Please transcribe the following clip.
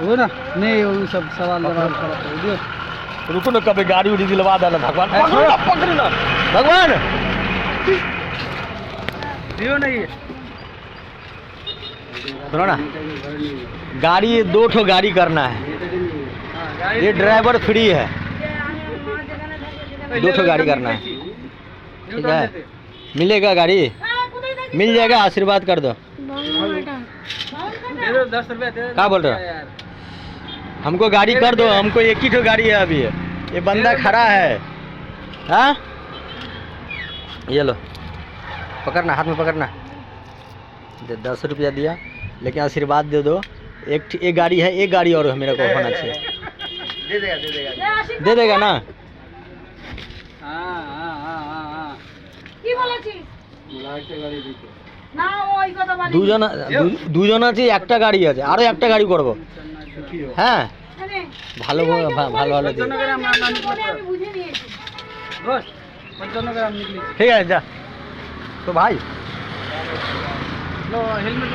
वो ना नहीं वो सब सवाल जवाब दियो। रुको ना, कभी गाड़ी उड़ी दिलवा देना भगवान। पकड़ ना भगवान, दियो नहीं सुनो ना, गाड़ी 2 ठो गाड़ी करना है, ये ड्राइवर फ्री है, 2 ठो गाड़ी करना है, ठीक है? मिलेगा गाड़ी, मिल जाएगा, आशीर्वाद कर दो। 10 रुपया दे। क्या बोल रहे हो? हमको गाड़ी कर दो, हमको 1 ही ठो गाड़ी है अभी, ये बंदा खड़ा है। हाँ ये लो, पकड़ना, हाथ में पकड़ना। 10 रुपया दिया, लेकिन आशीर्वाद दे दो। एक गाड़ी है, एक गाड़ी और मेरे को होना चाहिए। दे देगा दे देगा ना? हाँ কি বলেছিস লাইটে গাড়ি দিতে না ওই কথা বলি দুজন আছে, একটা গাড়ি আছে, আরো একটা গাড়ি করব। হ্যাঁ ভালো ভালো ভালো দিয়ে। আমি বুঝে নিয়েছি বস 55 গ্রাম নিকলি। ঠিক আছে যা। তো ভাই लो हेलमेट